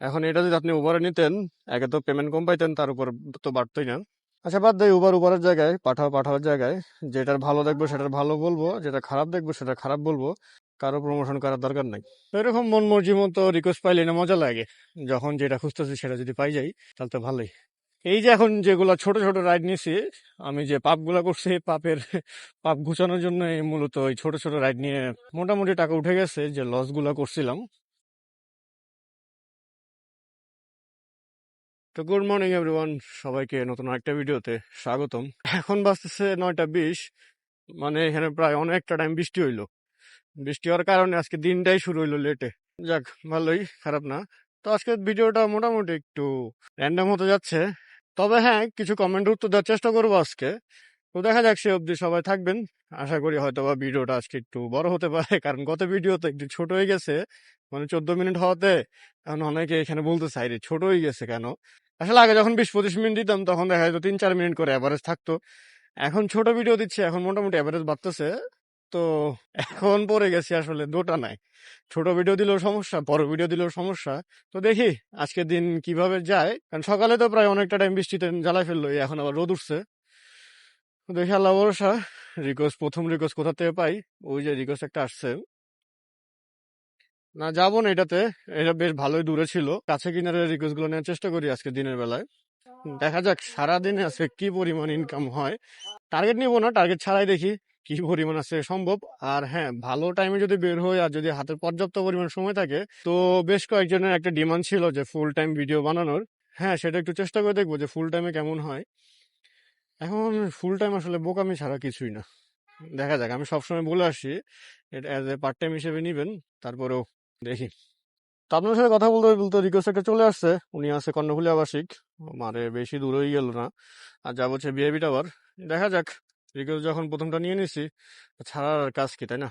এখন এটা যদি আপনি উবারে নিতেন, একে তো পেমেন্ট কম পাইতেন, তার উপর তো বাড়তোই না। আচ্ছা বাদ দেয়, উবারের জায়গায় পাঠাওয়ার জায়গায় যেটার ভালো দেখবো সেটার ভালো বলবো, যেটা খারাপ দেখবো সেটা খারাপ বলবো। কারো প্রমোশন করার দরকার নাই। তো এরকম মন মর্জি মতো রিকোয়েস্ট পাইলে না মজা লাগে। যখন যেটা খুঁজতেছি সেটা যদি পাই যাই তাহলে তো ভালোই। এই যে এখন যেগুলা ছোট ছোট রাইড নিয়েছি, আমি যে পাপগুলা করছি, পাপের পাপ ঘুচানোর জন্য মূলত ওই ছোট ছোট রাইড নিয়ে মোটামুটি টাকা উঠে গেছে যে লস গুলা করছিলাম। তো গুড মর্নিং এভরিওয়ান, সবাইকে নতুন একটা ভিডিওতে স্বাগতম। এখন বাজতেছে 9টা 20, মানে এখানে প্রায় অনেকটা টাইম বৃষ্টি হইলো। বৃষ্টি হওয়ার কারণে আজকে দিনটাই শুরু হইলো লেটে। যাক, ভালোই, খারাপ না। তো আজকে ভিডিওটা মোটামুটি একটু র্যান্ডম হতে যাচ্ছে, তবে হ্যাঁ কিছু কমেন্ট উত্তর দেওয়ার চেষ্টা করবো আজকে। তো দেখা যাক, সে অবধি সবাই থাকবেন। আশা করি হয়তো বা ভিডিওটা আজকে একটু বড় হতে পারে, কারণ গত ভিডিও তো একটু ছোট হয়ে গেছে, মানে 14 মিনিট হওয়াতে এখন অনেকে এখানে বলতে চাই রে ছোট হয়ে গেছে কেন। আসলে আগে যখন 20-25 মিনিট দিতাম তখন দেখা যেত 3-4 মিনিট করে অ্যাভারেজ থাকতো। এখন ছোট ভিডিও দিচ্ছে, এখন মোটামুটি অ্যাভারেজ বাড়তেছে। তো এখন পড়ে গেছি আসলে দোটা নাই, ছোট ভিডিও দিলেও সমস্যা, বড় ভিডিও দিলেও সমস্যা। তো দেখি আজকের দিন কিভাবে যায়, কারণ সকালে তো প্রায় অনেকটা টাইম বৃষ্টিতে জ্বালাই ফেললো, এখন আবার রোদ উঠছে। তো দেখি আল্লাহ ভরসা। প্রথম রিকোয়েস্ট কোথা থেকে পাই। ওই যে রিকোয়েস্ট একটা আসছে, না যাবো না এটাতে। এটা বেশ ভালোই দূরে ছিল, কাছে কিনারে রিকোয়েস্ট গুলো নেওয়ার চেষ্টা করি আজকে দিনের বেলায়। দেখা যাক সারাদিনে আজকে কি পরিমাণ ইনকাম হয়। টার্গেট নিবো না, টার্গেট ছাড়াই দেখি কি পরিমাণ আছে সম্ভব। আর হ্যাঁ, ভালো টাইমে যদি বের হয় আর যদি হাতে পর্যাপ্ত পরিমাণ সময় থাকে, তো বেশ কয়েকজনের একটা ডিমান্ড ছিল যে ফুল টাইম ভিডিও বানানোর। হ্যাঁ, সেটা একটু চেষ্টা করে দেখবো যে ফুল টাইমে কেমন হয়। এখন ফুল টাইম আসলে বোকামি ছাড়া কিছুই না। দেখা যাক, আমি সবসময় বলে আসি এটা অ্যাজ এ পার্ট টাইম হিসেবে নিবেন, তারপরেও দেখি। তো আপনার সাথে কথা বলতে বলতে রিকোয়েস্ট একটা চলে আসছে। উনি আছে কর্ণফুলী আবাসিক, মানে বেশি দূরেই গেল না। আর যা বলছে বিআইবি টাওয়ার। দেখা যাক, রিকোয়েস্ট যখন প্রথমটা নিয়ে নিছি, ছাড়ার আর কাজ কি, তাই না?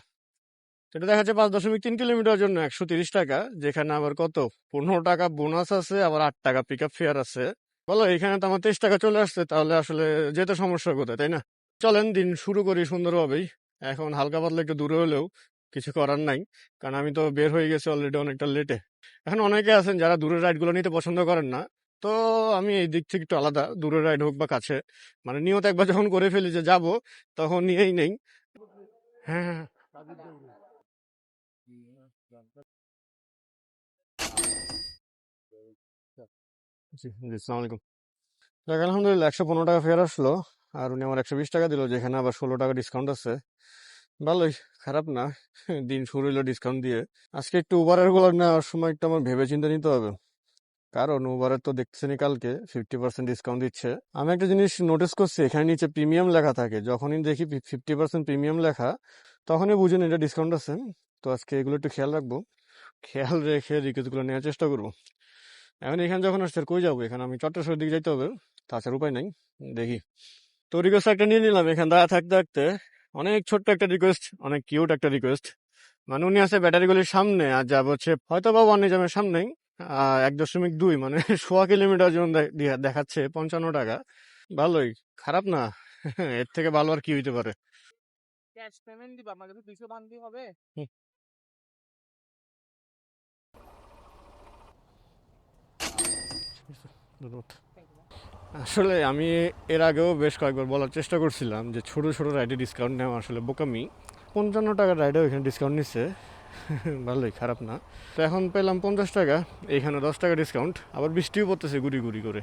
সেটা দেখা যাচ্ছে 5.3 কিলোমিটার জন্য 130 টাকা, যেখানে আবার কত 15 টাকা বোনাস আছে, আবার 8 টাকা পিক আপ ফেয়ার আছে। বলো, এখানে তো আমার 23 টাকা চলে আসছে, তাহলে আসলে যেতে সমস্যা কোথায়, তাই না? চলেন দিন শুরু করি সুন্দরভাবেই। এখন হালকা পাতলা একটু দূরে হলেও কিছু করার নাই, কারণ আমি তো বের হয়ে গেছি অলরেডি অনেকটা লেটে। এখন অনেকে আছেন যারা দূরের রাইডগুলো নিতে পছন্দ করেন না। তো আমি এই দিক থেকে একটু আলাদা, দূরের রাইড হোক বা কাছে, মানে নিয়ত একবার যখন করে ফেলি যে যাব, তখন নিয়েই নেই। হ্যাঁ হ্যাঁ জি জি, আসসালামু আলাইকুম। দেখ, আলহামদুলিল্লাহ 115 টাকা ফেয়ার আসলো। আর উনি আমার 120 টাকা দিল, যেখানে আবার 16 টাকা ডিসকাউন্ট আছে। ভালোই, খারাপ না। দিন শুরু হইলো ডিসকাউন্ট দিয়ে। আজকে একটু উবারের গুলো নেওয়ার সময় একটু আমার ভেবে চিন্তে নিতে হবে, কারণ উবারের তো দেখতেছেনি কালকে 50% ডিসকাউন্ট দিচ্ছে। আমি একটা জিনিস নোটিস করছি, এখানে নিচে প্রিমিয়াম লেখা থাকে, যখনই দেখি 50% প্রিমিয়াম লেখা, তখনই বুঝুন এটা ডিসকাউন্ট আছে। তো আজকে এগুলো একটু খেয়াল রাখবো, খেয়াল রেখে রিকোয়েস্ট গুলো নেওয়ার চেষ্টা করবো। এখন এখানে যখন আসছে আর কই যাবো, এখানে আমি চট্টগ্রামের দিকে যাইতে হবে, তাছাড়া উপায় নাই। দেখি। তো রিকোয়েস্ট একটা নিয়ে নিলাম, এখানে দাঁড়া থাকতে থাকতে। অনেক ছোট্ট একটা রিকোয়েস্ট, অনেক কিউট একটা রিকোয়েস্ট। মানে উনি আছে ব্যাটারিগুলির সামনে, আর যাব হচ্ছে হয়তো বা ওয়ান নিজামের সামনেই। 1.2, মানে 1.25 কিলোমিটার জন দেখাচ্ছে 55 টাকা। ভালোই, খারাপ না। এর থেকে ভালো আর কি হইতে পারে। ক্যাশ পেমেন্ট দিবা, আমাকে তো 200 বান্ধি হবে। হুম, ধন্যবাদ। আসলে আমি এর আগেও বেশ কয়েকবার বলার চেষ্টা করছিলাম যে ছোট ছোট রাইডে ডিসকাউন্ট নেওয়া আসলে বোকামি। 55 টাকার রাইডেও এখানে ডিসকাউন্ট নিচ্ছে। ভালোই, খারাপ না। তো এখন পেলাম 50 টাকা, এইখানে 10 টাকা ডিসকাউন্ট। আবার বৃষ্টিও পড়তেছে গুড়ি গুড়ি করে।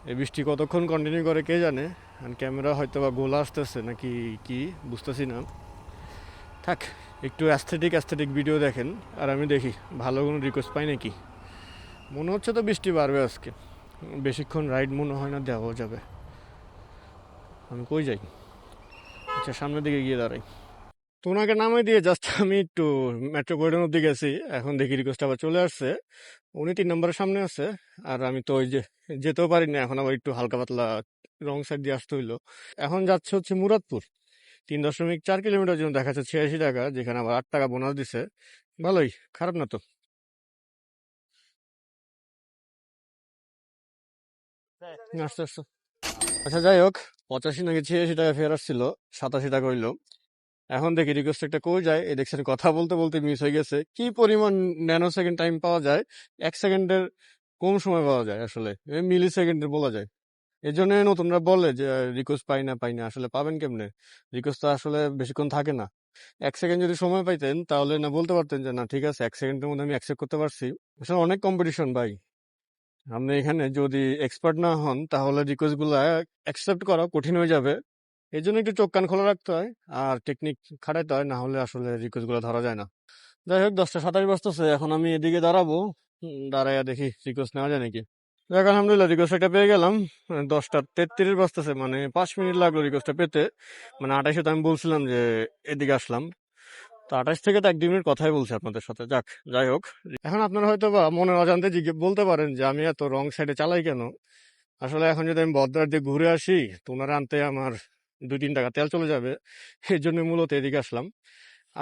এই বৃষ্টি কতক্ষণ কন্টিনিউ করে কে জানে। আর ক্যামেরা হয়তো বা গোলা আসতেছে নাকি কি, বুঝতেছি না। থাক, একটু অ্যাস্থেটিক ভিডিও দেখেন, আর আমি দেখি ভালো কোনো রিকোয়েস্ট পাই নাকি। মনে হচ্ছে তো বৃষ্টি বাড়বে আজকে, বেশিক্ষণ রাইড মনে হয় না দেওয়া যাবে। আমি কই যাই? আচ্ছা, সামনের দিকে গিয়ে দাঁড়াই। তো ওনাকে নামাই দিয়ে জাস্ট আমি একটু মেট্রোপলিটন অব্দি গেছি। এখন দেখি রিকোয়েস্ট আবার চলে আসছে। উনি 3 নম্বরের সামনে আছে, আর আমি তো ওই যে যেতেও পারি না, এখন আবার একটু হালকা পাতলা রং সাইড দিয়ে আসতে হইলো। এখন যাচ্ছে হচ্ছে মুরাদপুর, 3.4 কিলোমিটার জন্য দেখাচ্ছে 86 টাকা, যেখানে আবার 8 টাকা বোনাস দিছে। ভালোই, খারাপ না তো। আস্তে আস্তে। আচ্ছা যাই হোক, 85 নাকি 86 টাকা ফেয়ার আসছিল, 87 টাকা হইলো। এখন দেখি রিকোয়েস্ট একটা কই যায়, এই দেখছেন কথা বলতে বলতে মিস হয়ে গেছে। কি পরিমাণ ন্যানো সেকেন্ড টাইম পাওয়া যায়, 1 সেকেন্ডের কম সময় পাওয়া যায়, আসলে মিলি সেকেন্ডের বলা যায়। এই জন্য নতুনরা বলে যে রিকোয়েস্ট পাই না, আসলে পাবেন কেমনে? রিকোয়েস্ট তো আসলে বেশিক্ষণ থাকে না। 1 সেকেন্ড যদি সময় পাইতেন তাহলে না বলতে পারতেন যে না ঠিক আছে 1 সেকেন্ডের মধ্যে আমি অ্যাকসেপ্ট করতে পারছি। আসলে অনেক কম্পিটিশন ভাই। আপনি এখানে যদি এক্সপার্ট না হন তাহলে রিকোয়েস্ট গুলা অ্যাকসেপ্ট করা কঠিন হয়ে যাবে। এই জন্য একটু চোখ কান খোলা রাখতে হয় আর টেকনিক খাটাইতে হয়, না হলে আসলে রিকোয়েস্ট গুলো ধরা যায় না। যাই হোক 10টা 27 বাজতেছে, এখন আমি এদিকে দাঁড়াবো, দাঁড়াইয়া দেখি রিকোয়েস্ট নেওয়া যায় নাকি। যাক আলহামদুলিল্লাহ রিকোয়েস্ট একটা পেয়ে গেলাম। 10টা 33 বাজতেছে, মানে 5 মিনিট লাগলো রিকোয়েস্টটা পেতে। মানে 28 তো আমি বলছিলাম যে এদিকে আসলাম, তো 28 থেকে তো 1-2 মিনিট কথাই বলছি আপনাদের সাথে। যাই হোক, এখন আপনারা হয়তো বা মনের অজান্তে বলতে পারেন যে আমি এত রং সাইডে চালাই কেন। আসলে এখন যদি আমি বদ্রার দিয়ে ঘুরে আসি, তো ওনারা আনতে আমার 2-3 টাকা তেল চলে যাবে, এই জন্য মূলত এদিকে আসলাম।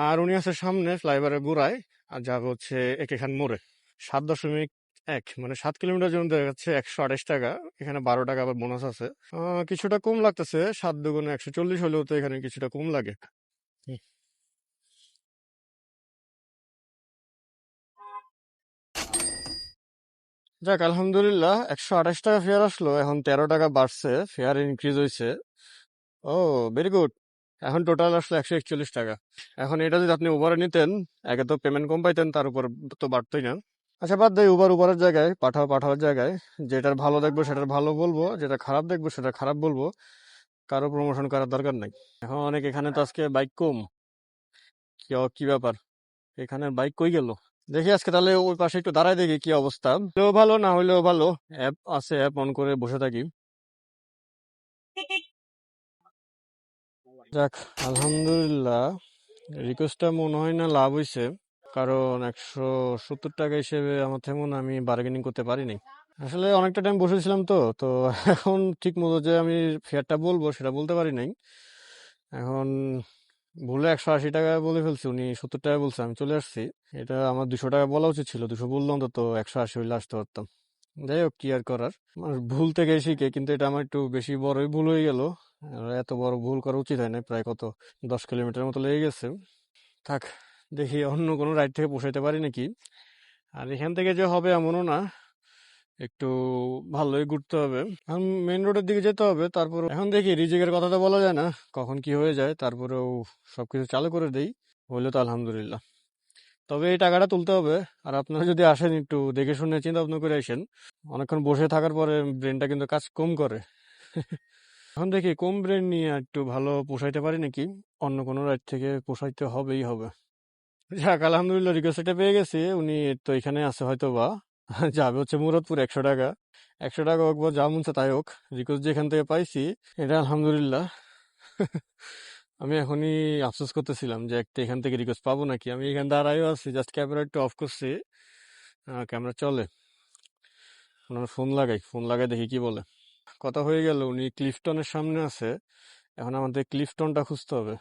আর উনি আছে সামনে ফ্লাইওভারের গোড়ায়, আর যাবে হচ্ছে একেখান মোড়ে। 7.1 মানে 7 কিলোমিটার জন্য দেখা যাচ্ছে 128 টাকা, এখানে 12 টাকা আবার বোনাস আছে। কিছুটা কম লাগতেছে, 7 দুগুণে 140 হলেও তো এখানে কিছুটা কম লাগে। হুম। যাক আলহামদুলিল্লাহ 128 টাকা ফেয়ার আসলো, এখন 13 টাকা বাড়ছে, ফেয়ার ইনক্রিজ হয়েছে। ও, ভেরি গুড। এখন টোটাল আসলো 141 টাকা। এখন এটা যদি আপনি উবারে নিতেন, একে তো পেমেন্ট কম পাইতেন, তার উপর তো বাড়তোই না। আচ্ছা বাদ দেয়, উবারের জায়গায় পাঠাওয়ার জায়গায় যেটার ভালো দেখবো সেটার ভালো বলবো, যেটা খারাপ দেখবো সেটা খারাপ বলবো। কারো প্রমোশন করার দরকার নাই। এখন অনেক এখানে তো আজকে বাইক কম। কি ব্যাপার, এখানে বাইক কই গেল? দেখি আজকে তাহলে ওই পাশে একটু দাঁড়ায় দেখি কি অবস্থা। হলেও ভালো, না হইলেও ভালো। অ্যাপ আছে, অ্যাপ অন করে বসে থাকি। যাক আলহামদুলিল্লাহ, রিকোয়েস্টটা মনে হয় না লাভ হইছে, কারণ 170 টাকা হিসেবে আমার তেমন আমি বার্গেনিং করতে পারিনি। আসলে অনেকটা টাইম বসেছিলাম তো এখন ঠিক মতো যে আমি ফেয়ারটা বলবো সেটা বলতে পারি নাই। এখন ভুলে 180 টাকা বলে ফেলছি, উনি 70 টাকা বলছে, আমি চলে আসছি। এটা আমার 200 টাকা বলা উচিত ছিল, 200 বললাম তো 180 হইলে আসতে পারতাম। যাই হোক, কি আর করার, মানুষ ভুল থেকে শিখে, কিন্তু এটা আমার একটু বেশি বড়ই ভুল হয়ে গেল। আর এত বড় ভুল করা উচিত হয় না, প্রায় কত 10 কিলোমিটার মতো লেগে গেছে। থাক, দেখি অন্য কোনো রাইড থেকে পোষাইতে পারি নাকি। আর এখান থেকে যে হবে এমনও না, একটু ভালোই ঘুরতে হবে। এখন মেইন রোডের দিকে যেতে হবে, তারপর এখন দেখি রিজিকের কথা তো বলা যায় না, কখন কি হয়ে যায়। তারপরেও সবকিছু চালু করে দেই, হইলে তো আলহামদুলিল্লাহ। তবে এই টাকাটা তুলতে হবে। আর আপনারা যদি আসেন একটু দেখে শুনে চিন্তা ভাবনা করে আসেন। অনেকক্ষণ বসে থাকার পরে ব্রেনটা কিন্তু কাজ কম করে। এখন দেখি কম ব্রেন নিয়ে একটু ভালো পোষাইতে পারি নাকি, অন্য কোনো রাইড থেকে পোষাইতে হবে। যাক আলহামদুলিল্লাহ রিকোয়েস্টটা পেয়ে গেছি, উনি তো এখানে আছে হয়তো বা। যাবে হচ্ছে মুরাদপুর, 100 টাকা। 100 টাকা হোক বা যা মনছে তাই হোক, রিকোয়েস্ট যেখান থেকে পাইছি এটা আলহামদুলিল্লাহ। আমি এখনই আফসোস করতেছিলাম যে একটা এখান থেকে রিকোয়েস্ট পাবো নাকি। আমি এখানে দাঁড়াইও আছি, জাস্ট ক্যামেরা একটু অফ করছি, ক্যামেরা চলে। ওনার ফোন লাগাই দেখি কি বলে। কথা হয়ে গেল, উনি ক্লিফটনের সামনে আছে। এখন আমাদের ক্লিফটনটা খুঁজতে হবে।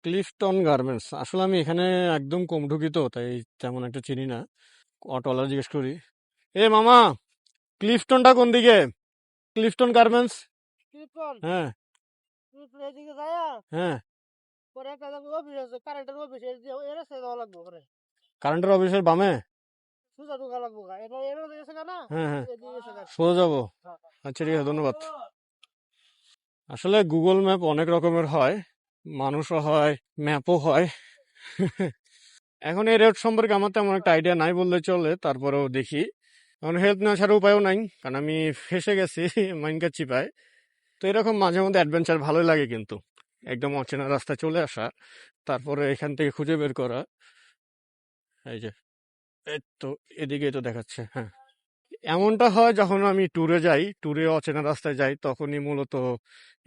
ক্লিফটন গার্মেন্টস, আসলে আমি এখানে একদম কম ঢুকি তো, তাই তেমন একটা চিনি না। অটোওয়ালা জিজ্ঞেস করি, এ মামা, ক্লিফটনটা কোন দিকে? Clifton garments. ত্রিপল হ্যাঁ ত্রিপল এদিকে যায়া হ্যাঁ। পরে একটা অফিস আছে, কারেন্টের অফিস, এর রাস্তা যাওয়া লাগবো করে কারেন্টের অফিসের বামে? সুজা ঢোকা লাগবো গা, এটা এর গেছে গা না, হ্যাঁ, এদিকে গেছে গা। সোজা যাবো। হ্যাঁ। আচ্ছা ঠিক আছে, ধন্যবাদ। আসলে গুগল ম্যাপ অনেক রকমের হয়, মানুষও হয়, ম্যাপও হয়। এখন এই রোড সম্পর্কে আমার তেমন একটা আইডিয়া নাই বললে চলে, তারপরেও দেখি। এখন হেল্প নেওয়া ছাড়া উপায়ও নাই, কারণ আমি ফেসে গেছি মাইনকার চিপায়। তো এরকম মাঝে মধ্যে অ্যাডভেঞ্চার ভালোই লাগে, কিন্তু একদম অচেনা রাস্তায় চলে আসা, তারপরে এখান থেকে খুঁজে বের করা। এই যে, এই তো, এদিকেই তো দেখাচ্ছে, হ্যাঁ। এমনটা হয় যখন আমি ট্যুরে যাই, ট্যুরে অচেনা রাস্তায় যাই, তখনই মূলত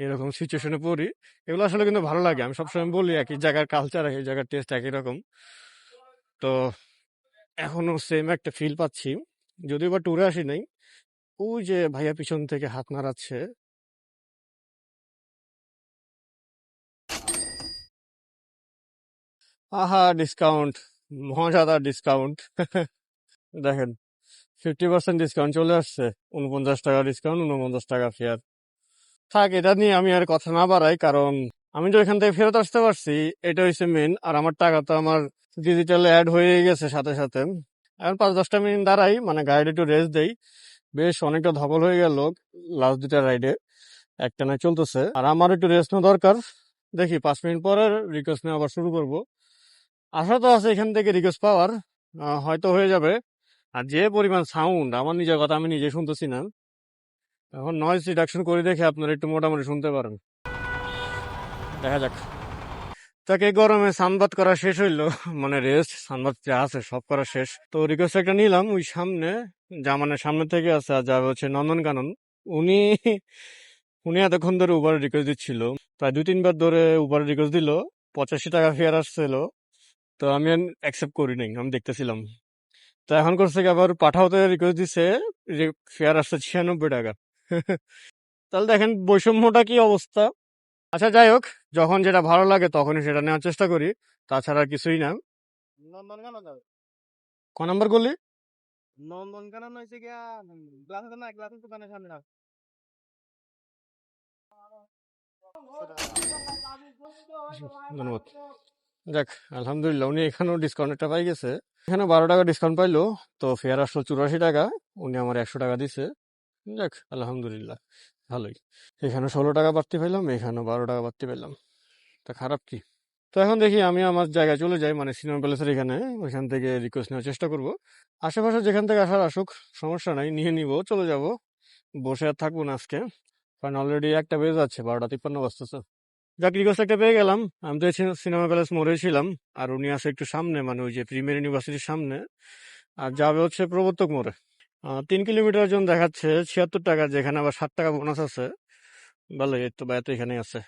এরকম সিচুয়েশনে পড়ি। এগুলো আসলে কিন্তু ভালো লাগে, আমি সবসময় বলি একই জায়গার কালচার, একই জায়গার টেস্ট একই রকম। তো এখনো সেম একটা ফিল পাচ্ছি, যদিও বা ট্যুরে আসি নাই। ওই যে ভাইয়া পিছন থেকে হাত নাড়াচ্ছে। আহা, ডিসকাউন্ট, মজাদার ডিসকাউন্ট। দেখেন, 50% ডিসকাউন্ট চলে আসছে। 49 টাকা ডিসকাউন্ট, 49 টাকা ফেয়ার। থাক, এটা নিয়ে আমি আর কথা না বাড়াই, কারণ আমি তো এখান থেকে ফেরত আসতে পারছি, এটা হচ্ছে মেন। আর আমার টাকা তো আমার ডিজিটাল অ্যাড হয়ে গেছে সাথে সাথে। এখন 5-10 মিনিট দাঁড়াই, মানে গাড়িটা একটু রেস্ট দেই। বেশ অনেকটা ধকল হয়ে গেল লাস্ট দুটা রাইডে, একটানা চলতেছে। আর আমার একটু রেস্ট নেওয়া দরকার। দেখি 5 মিনিট পরে রিকোয়েস্ট নেওয়া আবার শুরু করব। আশা তো আছে এখান থেকে রিকোয়েস্ট পাওয়ার, হয়তো হয়ে যাবে। আর যে পরিমাণ সাউন্ড, আমার নিজের কথা আমি নিজে শুনতেছি না। এখন নয়েজ রিডাকশন করে দেখে আপনারা একটু মোটামুটি শুনতে পারেন। দেখা যাক। তাকে গরমে সানবাদ করা শেষ হইলো, মানে রেস্ট সানবাদ যা আছে সব করা শেষ। তো রিকোয়েস্ট একটা নিলাম ওই সামনে, জামানের সামনে থেকে আছে, আর যা হচ্ছে নন্দনকানন। উনি উনি এতক্ষণ ধরে উবার রিকোয়েস্ট দিচ্ছিল, প্রায় 2-3 বার ধরে উবার রিকোয়েস্ট দিল। 85 টাকা ফেয়ার আসছিল, তো আমি অ্যাকসেপ্ট করি নাই, আমি দেখতেছিলাম। তো এখন করছে কি, আবার পাঠাওতে রিকোয়েস্ট দিছে, ফেয়ার আসছে 96 টাকা। তাহলে দেখেন বৈষম্যটা কি অবস্থা। আচ্ছা যাই হোক, যখন যেটা ভালো লাগে তখনই সেটা নেওয়ার চেষ্টা করি, তাছাড়া আর কিছুই না। নন্দনকানন যাবে। ক নাম্বার গলি? নন্দনকানন হয়েছে গিয়া গ্লাস আছে না, গ্লাসের দোকানের সামনে না। ধন্যবাদ। যাক, আলহামদুলিল্লাহ উনি এখানেও ডিসকাউন্টটা পাই গেছে। এখানে 12 টাকা ডিসকাউন্ট পাইলো, তো ফেয়ার আসলো 84 টাকা। উনি আমার 100 টাকা দিছে। যাক আলহামদুলিল্লাহ, ভালোই। এখানে 16 টাকা বাড়তি পাইলাম, এখানেও 12 টাকা বাড়তি পাইলাম, তা খারাপ কি। তো এখন দেখি আমি আমার জায়গায় চলে যাই, মানে সিনেমা প্যালেসের এখানে। ওইখান থেকে রিকোয়েস্ট নেওয়ার চেষ্টা করব। আশেপাশে যেখান থেকে আসার আসুক, সমস্যা নাই, নিয়ে নিব, চলে যাব। বসে আর থাকবো না আজকে, কারণ অলরেডি একটা বেজে যাচ্ছে, 12টা 53 বাজতেছে। যাক, রিকোয়েস্ট একটা পেয়ে গেলাম। আমি তো সিনেমা প্যালেস মোড়ে ছিলাম, আর উনি আছে একটু সামনে, মানে ওই যে প্রিমিয়ার ইউনিভার্সিটির সামনে। আর যাবে হচ্ছে প্রবর্তক মোড়ে। 3 কিলোমিটার জন দেখাচ্ছে 76 টাকা, যেখানে আবার 7 টাকা বোনাস আছে। ভালোই, এই তো ভাইয়া তো এখানেই আছে।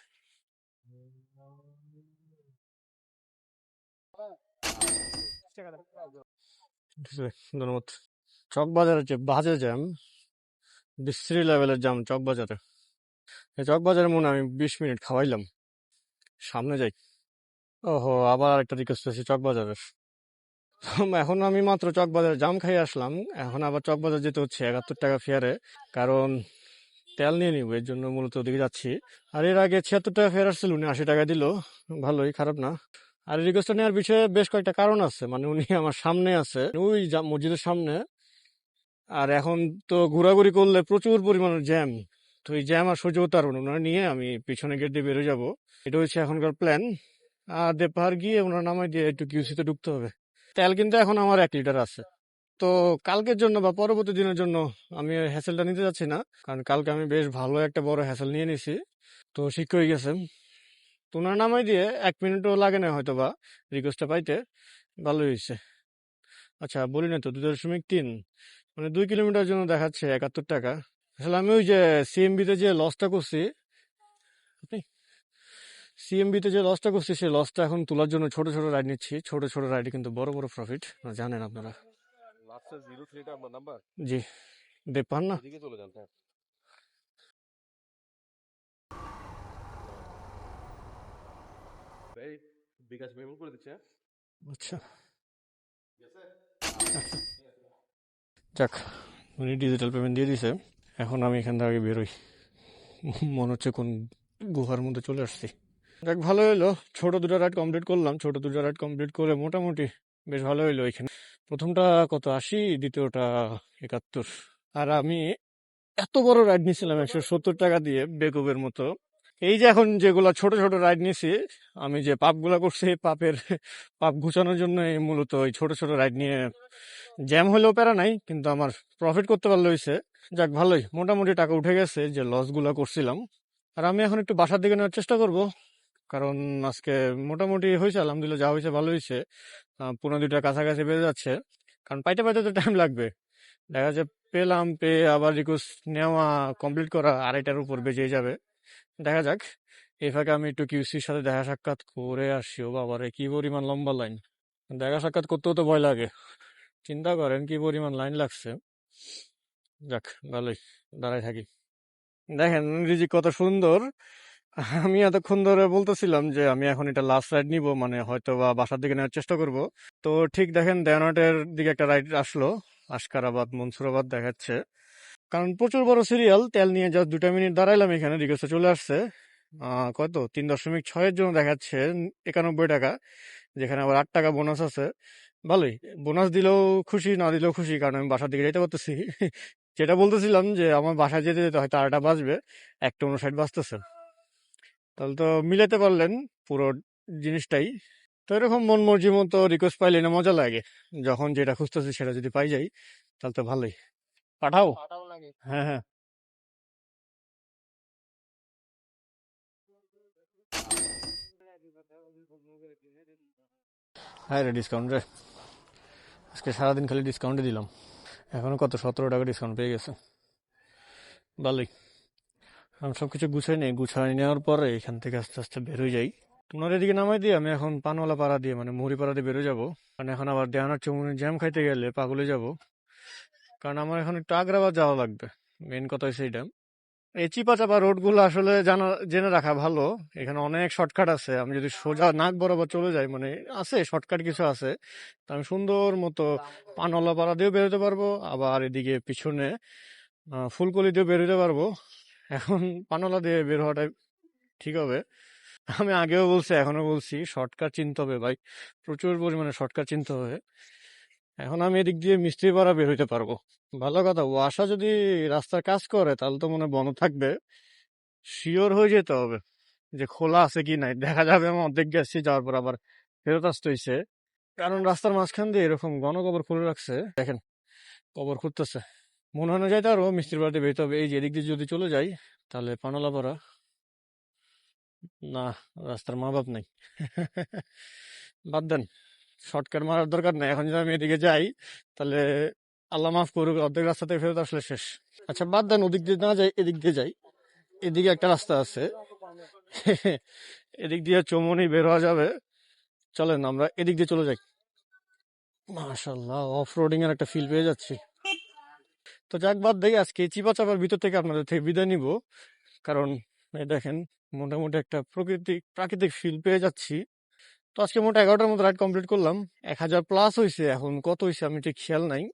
ঠিক আছে, ধন্যবাদ। চক বাজারে যে বাজে জ্যাম, বিশ্রী লেভেলের জ্যাম চক বাজারে। এই চক বাজারে মনে হয় আমি 20 মিনিট খাওয়াইলাম। সামনে যাই। ওহো, আবার একটা রিকোয়েস্ট পেয়েছি চক বাজারের। এখন আমি মাত্র চক বাজারে জাম খাই আসলাম, এখন আবার চক বাজার যেতে হচ্ছে 71 টাকা ফেয়ারে, কারণ তেল নিয়ে নিবো, এর জন্য মূলত ওদিকে যাচ্ছি। আর এর আগে 76 টাকা ফেয়ার আসছিল, উনি 80 টাকা দিল, ভালোই, খারাপ না। আর রিকোয়েস্টটা নেওয়ার পিছনে বেশ কয়েকটা কারণ আছে, মানে উনি আমার সামনে আছে, ওই মসজিদের সামনে। আর এখন তো ঘোরাঘুরি করলে প্রচুর পরিমাণের জ্যাম, তো এই জ্যাম আর সহ্য করতে পারবো না, ওনারা নিয়ে আমি পিছনে গেট দিয়ে বেরোয় যাবো। এটা হচ্ছে এখনকার প্ল্যান। আর দেবপাহাড় গিয়ে ওনার নামায় দিয়ে একটু কিউসিতে ঢুকতে হবে। তেল কিন্তু এখন আমার 1 লিটার আছে। তো কালকের জন্য বা পরবর্তী দিনের জন্য আমি হ্যাসেলটা নিতে যাচ্ছি না, কারণ কালকে আমি বেশ ভালো একটা বড় হ্যাসেল নিয়ে নিছি। তো শিখ হয়ে গেছে। তো ওনার নামাই দিয়ে 1 মিনিটও লাগে না হয়তো বা রিকোয়েস্টটা পাইতে, ভালোই হয়েছে। আচ্ছা বলি না তো, 2.3, মানে 2 কিলোমিটার জন্য দেখাচ্ছে 71 টাকা। আসলে আমি ওই যে সিএমবিতে যে লসটা করছি, আপনি সিএমবিতে যে লসটা করছি, সেই লসটা এখন তোলার জন্য ছোট ছোট রাইড নিচ্ছি। ছোট ছোট রাইডে কিন্তু বড় বড় প্রফিট, জানেন আপনারা। লাস্টে 03টা আমার নাম্বার, জি, দেবপান না। ওদিকে চলে যান। হ্যাঁ, এই বিকাশ পেমেন্ট করে দিচ্ছে। আচ্ছা আচ্ছা, যাক, উনি ডিজিটাল পেমেন্ট দিয়ে দিছে। এখন আমি এখান থেকে বেরোই, মনে হচ্ছে কোন গুহার মধ্যে চলে আসছি। যাক, ভালো হইলো, ছোট দুটো রাইড কমপ্লিট করলাম। ছোট দুটো রাইড কমপ্লিট করে মোটামুটি বেশ ভালো হইলো। এখানে প্রথমটা কত 80, দ্বিতীয়টা 71। আর আমি এত বড় রাইড নিয়েছিলাম 170 টাকা দিয়ে, বেকুবের মতো। এই যে এখন যেগুলা ছোট ছোট রাইড নিয়েছি, আমি যে পাপগুলা করছি, পাপের পাপ ঘুচানোর জন্য মূলত ওই ছোট ছোট রাইড নিয়ে। জ্যাম হলেও প্যারা নাই, কিন্তু আমার প্রফিট করতে পারলে হয়েছে। যাক, ভালোই, মোটামুটি টাকা উঠে গেছে যে লস গুলা করছিলাম। আর আমি এখন একটু বাসার দিকে নেওয়ার চেষ্টা করব, কারণ আজকে মোটামুটি হয়েছে, আলহামদুলিল্লাহ, যা হয়েছে ভালো হয়েছে। 15-2টার কাছাকাছি বেজে যাচ্ছে, কারণ পাইতে পাইতে তো টাইম লাগবে। দেখা যায় পেলাম, পেয়ে আবার রিকোয়েস্ট নেওয়া কমপ্লিট করা 2:30টার উপর বেজে যাবে। দেখা যাক। এই ফাঁকে আমি একটু কিউসির সাথে দেখা সাক্ষাৎ করে আসি। ও বাবারে, কি পরিমাণ লম্বা লাইন! দেখা সাক্ষাৎ করতেও তো ভয় লাগে, চিন্তা করেন কি পরিমাণ লাইন লাগছে। যাক, ভালোই, দাঁড়াই থাকি। দেখেন রিজিক কত সুন্দর। আমি এতক্ষণ ধরে বলতেছিলাম যে আমি এখন এটা লাস্ট রাইড নিব, মানে হয়তো বা বাসার দিকে নেওয়ার চেষ্টা করব। তো ঠিক দেখেন দেওয়ানহাটের দিকে একটা রাইড আসলো, আশকারাবাদ মনসুরাবাদ দেখাচ্ছে। কারণ প্রচুর বড় সিরিয়াল, তেল নিয়ে জাস্ট 2টা মিনিট দাঁড়াইলাম এখানে, রিকোয়েস্টে চলে আসছে। কত 3.6 এর জন্য দেখাচ্ছে 91 টাকা, যেখানে আবার 8 টাকা বোনাস আছে। ভালোই, বোনাস দিলেও খুশি, না দিলেও খুশি, কারণ আমি বাসার দিকে যাইতে পারতেছি। যেটা বলতেছিলাম যে আমার বাসায় যেতে যেতে হয়তো 8টা বাজবে, 1:59 বাজতেছে। তাহলে তো মিলাতে পারলেন পুরো জিনিসটাই। তো এরকম মন মর্জি মতো রিকোয়েস্ট পাইলে না মজা লাগে, যখন যেটা খুঁজতেছি সেটা যদি পাই যাই তাহলে তো ভালোই। পাঠাও। হ্যাঁ হ্যাঁ। হ্যাঁ রে, ডিসকাউন্ট রে, আজকে সারাদিন খালি ডিসকাউন্টে দিলাম। এখনো কত 17 টাকা ডিসকাউন্ট পেয়ে গেছে, ভালোই। আমি সব কিছু গুছাই নেই, গুছাই নেওয়ার পরে এখান থেকে আস্তে আস্তে বেরোয় যাই। তোমার এদিকে নামাই দিয়ে আমি এখন পানওয়ালা পাড়া দিয়ে মানে মুড়ি পাড়া দিয়ে বেরোয় যাবো, কারণ এখন আবার দেহানার চৌমুনির জ্যাম খাইতে গেলে পাগলে যাব, কারণ আমার এখন একটু আগ্রাবাদ যাওয়া লাগবে। মেন কথা হচ্ছে এইটা। এই চিপা চাপা রোডগুলো আসলে জেনে রাখা ভালো। এখানে অনেক শর্টকাট আছে, আমি যদি সোজা নাক বরাবর চলে যাই, মানে আছে শর্টকাট কিছু আছে, তো আমি সুন্দর মতো পানওয়ালা পাড়া দিয়েও বেরোতে পারবো, আবার এদিকে পিছনে ফুলকলি দিয়েও বেরোতে পারবো। এখন পানওয়ালা দিয়ে বের হওয়াটাই ঠিক হবে। আমি আগেও বলছি, এখনো বলছি, শর্টকাট চিনতে হবে ভাই, প্রচুর পরিমাণে শর্টকাট চিনতে হবে। এখন আমি এদিক দিয়ে মিস্ত্রিপাড়া বের হইতে পারবো। ভালো কথা, ওয়াসা যদি রাস্তার কাজ করে তাহলে তো মনে হয় বন্ধ থাকবে। শিওর হয়ে যেতে হবে যে খোলা আছে কি নাই, দেখা যাবে আমি অর্ধেক গেছি, যাওয়ার পর আবার ফেরত আসতে হইছে, কারণ রাস্তার মাঝখান দিয়ে এরকম গণকবর খুলে রাখছে। দেখেন, কবর খুঁড়তেছে, মনে হয় না যাইতে পারবো মিস্ত্রি বাড়িতে বেরোতে হবে। এই যে এদিক দিয়ে যদি চলে যাই তাহলে পানালাপাড়া, না, রাস্তার মা বাপ নাই। বাদ দেন, শর্টকাট মারার দরকার নেই। এখন যদি আমি এদিকে যাই তাহলে আল্লাহ মাফ করুক, অর্ধেক রাস্তা থেকে ফেরত আসলে শেষ। আচ্ছা বাদ দেন, ওদিক দিয়ে না যাই, এদিক দিয়ে যাই। এদিকে একটা রাস্তা আছে, এদিক দিয়ে চৌমনি বের হওয়া যাবে। চলেন আমরা এদিক দিয়ে চলে যাই। মাশাল্লাহ, অফ রোডিং এর একটা ফিল পেয়ে যাচ্ছি। তো যাক, বাদ দেই, আজকে চিপা চাপার ভিতর থেকে আপনাদের থেকে বিদায় নিব, কারণ এই দেখেন মোটামুটি একটা প্রাকৃতিক ফিল পেয়ে যাচ্ছি। তো আজকে মোট 11টার মতো রাইড কমপ্লিট করলাম, 1000+ হয়েছে। এখন কত হয়েছে আমি ঠিক খেয়াল নাই,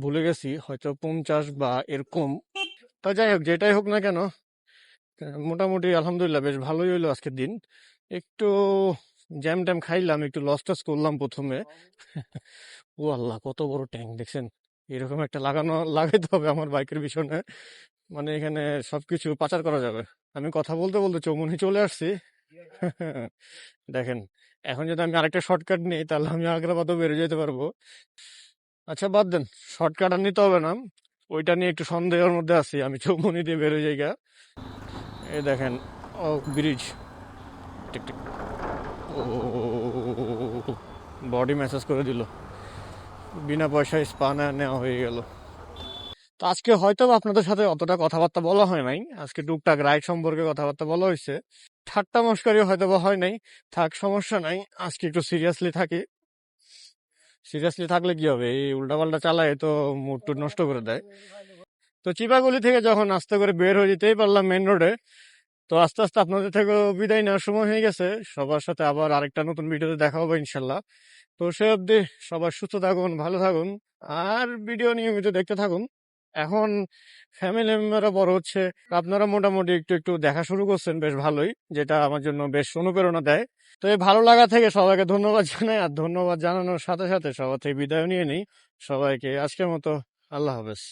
ভুলে গেছি, হয়তো 50 বা এরকম। তা যাই হোক, যেটাই হোক না কেন, মোটামুটি আলহামদুলিল্লাহ বেশ ভালোই হইলো আজকের দিন। একটু জ্যাম ট্যাম খাইলাম, একটু লস টস করলাম প্রথমে। ও আল্লাহ, কত বড় ট্যাঙ্ক দেখছেন! এরকম একটা লাগাইতে হবে আমার বাইকের পিছনে, মানে এখানে সবকিছু পাচার করা যাবে। আমি কথা বলতে বলতে চৌমুনি চলে আসছি। দেখেন, এখন যদি আমি আরেকটা শর্টকাট নিই তাহলে আমি আগ্রাবাদও বেরিয়ে যেতে পারবো। আচ্ছা বাদ দেন, শর্টকাট আর নিতে হবে না, ওইটা নিয়ে একটু সন্দেহের মধ্যে আছি। আমি চৌমুনি দিয়ে বেরোয় যাই গা। এই দেখেন, ও ব্রিজ, টিক টিক, ও বডি ম্যাসাজ করে দিল, বিনা পয়সায় স্পা নেওয়া হয়ে গেল। তো আজকে হয়তো আপনাদের সাথে অতটা কথাবার্তা বলা হয় নাই, আজকে টুকটাক রাইড সম্পর্কে কথাবার্তা বলা হয়েছে, ঠাট্টা মস্কারিও হয়তো বা হয় নাই। থাক, সমস্যা নাই, আজকে একটু সিরিয়াসলি থাকি। সিরিয়াসলি থাকলে কি হবে, এই উল্টাপাল্টা চালায় তো মুড টুড নষ্ট করে দেয়। তো চিপাগুলি থেকে যখন আস্তে করে বের হয়ে যেতেই পারলাম মেন রোডে, তো আস্তে আস্তে আপনাদের থেকে বিদায় নেওয়ার সময় হয়ে গেছে। সবার সাথে আবার আরেকটা নতুন ভিডিওতে দেখা হবে ইনশাল্লাহ। তো সে অবধি সবাই সুস্থ থাকুন, ভালো থাকুন, আর ভিডিও নিয়মিত দেখতে থাকুন। এখন ফ্যামিলি মেম্বাররা বড় হচ্ছে, আপনারা মোটামুটি একটু একটু দেখা শুরু করছেন, বেশ ভালোই, যেটা আমার জন্য বেশ অনুপ্রেরণা দেয়। তো এই ভালো লাগা থেকে সবাইকে ধন্যবাদ জানাই, আর ধন্যবাদ জানানোর সাথে সাথে সবার থেকে বিদায় নিয়ে নিই। সবাইকে আজকের মতো আল্লাহ হাফেজ।